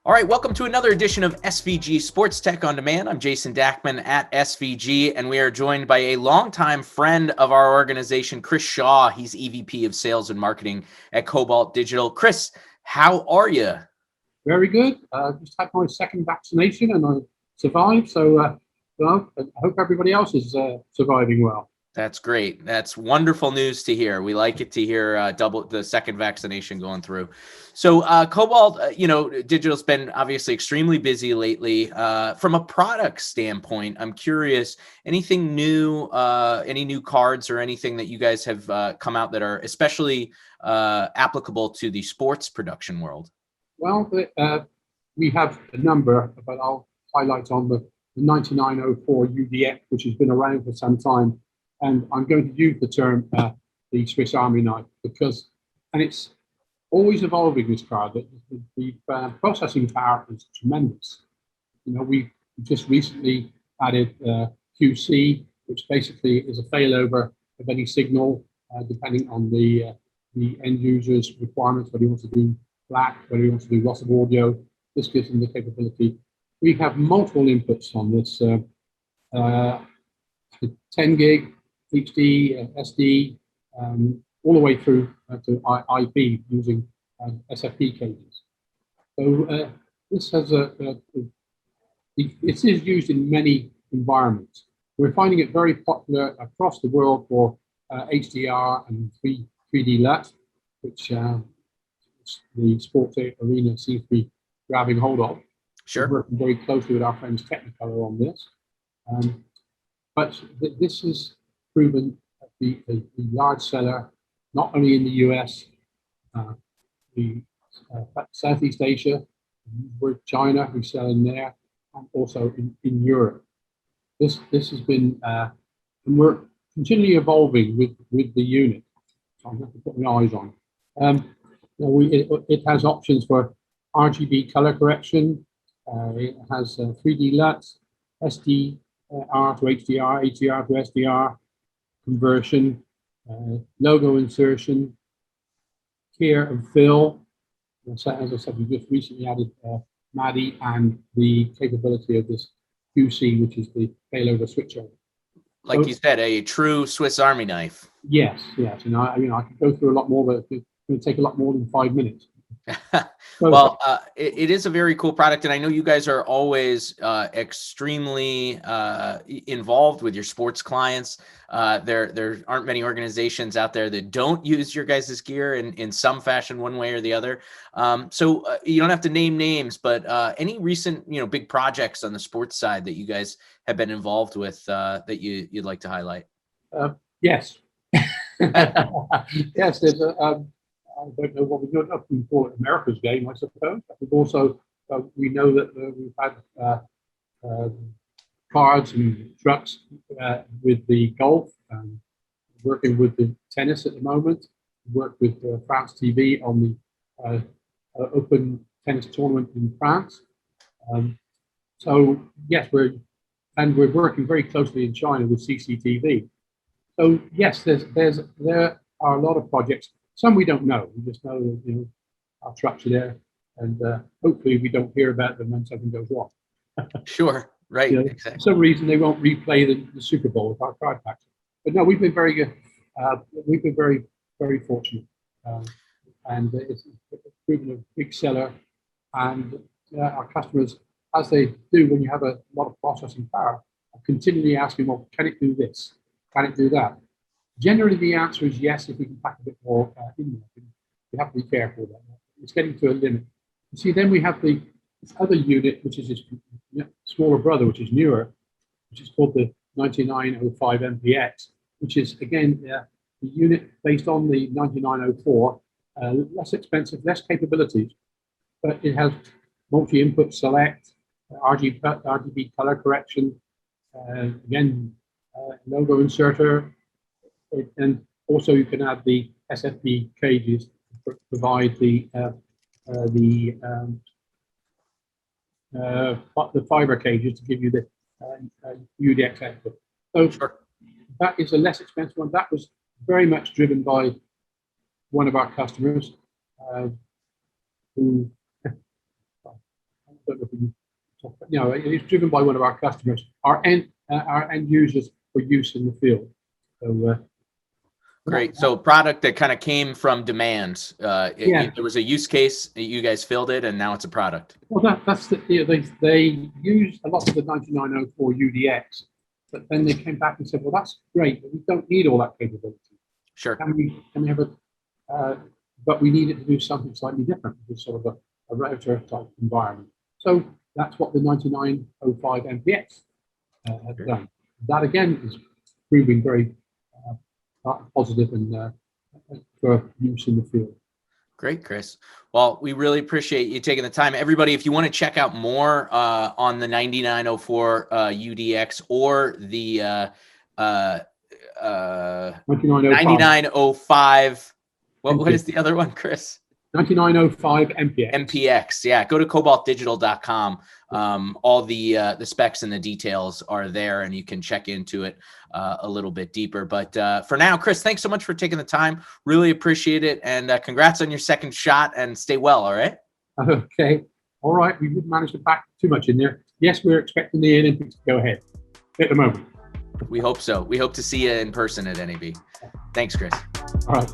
All right, welcome to another edition of SVG Sports Tech on Demand. I'm Jason Dackman at SVG, and we are joined by a longtime friend of our organization, Chris Shaw. He's EVP of Sales and Marketing at Cobalt Digital. Chris, how are you? Very good. Just had my second vaccination and I survived. So, I hope everybody else is surviving well. That's great. That's wonderful news to hear. We like it to hear double the second vaccination going through. So Cobalt, Digital's been obviously extremely busy lately. From a product standpoint, I'm curious, anything new, any new cards or anything that you guys have come out that are especially applicable to the sports production world? Well, we have a number, but I'll highlight on the 9904-UDX, which has been around for some time. And I'm going to use the term the Swiss Army knife because, and it's always evolving, this card. The processing power is tremendous. You know, we just recently added QC, which basically is a failover of any signal, depending on the end user's requirements, whether he wants to do black, whether he wants to do loss of audio. This gives them the capability. We have multiple inputs on this, 10 gig, HD, SD, all the way through to IP using SFP cages. So this has it is used in many environments. We're finding it very popular across the world for HDR and 3D LUT, which the sports arena seems to be grabbing hold of. Sure. We're working very closely with our friends Technicolor on this. But this is proven to be a large seller, not only in the US, Southeast Asia, with China, we sell in there, and also in Europe. This has been, and we're continually evolving with the unit. So I'm going to put my eyes on. It has options for RGB color correction. It has 3D LUT, SDR to HDR, HDR to SDR conversion, logo insertion, care and fill. So, as I said, we just recently added MADI and the capability of this QC, which is the failover switchover. Like you said, a true Swiss Army knife. Yes. And I could go through a lot more, but it's going to take a lot more than 5 minutes. Well, it is a very cool product, and I know you guys are always extremely involved with your sports clients. There aren't many organizations out there that don't use your guys' gear in some fashion, one way or the other. So you don't have to name names, but any recent big projects on the sports side that you guys have been involved with that you'd like to highlight? Yes. Yes, there's I don't know what we're going to call it, America's game, I suppose. But also, we know that we've had cards and trucks with the golf, working with the tennis at the moment. We work with France TV on the Open tennis tournament in France. So yes, we're working very closely in China with CCTV. So yes, there are a lot of projects. Some we don't know. We just know that our trucks are there, and hopefully we don't hear about them when something goes wrong. Sure, right. Exactly. For some reason they won't replay the Super Bowl with our card packs. But no, we've been very good. We've been very, very fortunate, and it's proven a big seller. And our customers, as they do when you have a lot of processing power, are continually asking, "Well, can it do this? Can it do that?" Generally, the answer is yes, if we can pack a bit more in there. We have to be careful with that. It's getting to a limit. You see, then we have this other unit, which is this smaller brother, which is newer, which is called the 9905-MPx, which is, again, the unit based on the 9904, less expensive, less capabilities, but it has multi-input select, RGB color correction, again, logo inserter, and also you can add the SFP cages to provide the fiber cages to give you the UDX output. So Sure. That is a less expensive one. That was very much driven by one of our customers who don't know if we talk about, you know, it's driven by one of our customers, our end users for use in the field. So great. So product that kind of came from demand. There was a use case, you guys filled it, and now it's a product. Well, that's the, you know, they used a lot of the 9904 UDX, but then they came back and said, well, that's great, but we don't need all that capability. Sure. Can we have a, but we need it to do something slightly different, with sort of a router type environment. So that's what the 9905-MPx has done. That again is proving very positive and for use in the field. Great, Chris. Well, we really appreciate you taking the time. Everybody, if you want to check out more on the 9904 UDX or the 9905, what is the other one, Chris? 9905-MPx. MPx, yeah. Go to cobaltdigital.com. All the specs and the details are there, and you can check into it a little bit deeper. But for now, Chris, thanks so much for taking the time. Really appreciate it, and congrats on your second shot. And stay well. All right. Okay. All right. We didn't manage to pack too much in there. Yes, we're expecting the Olympics to go ahead at the moment. We hope so. We hope to see you in person at NAB. Thanks, Chris. All right.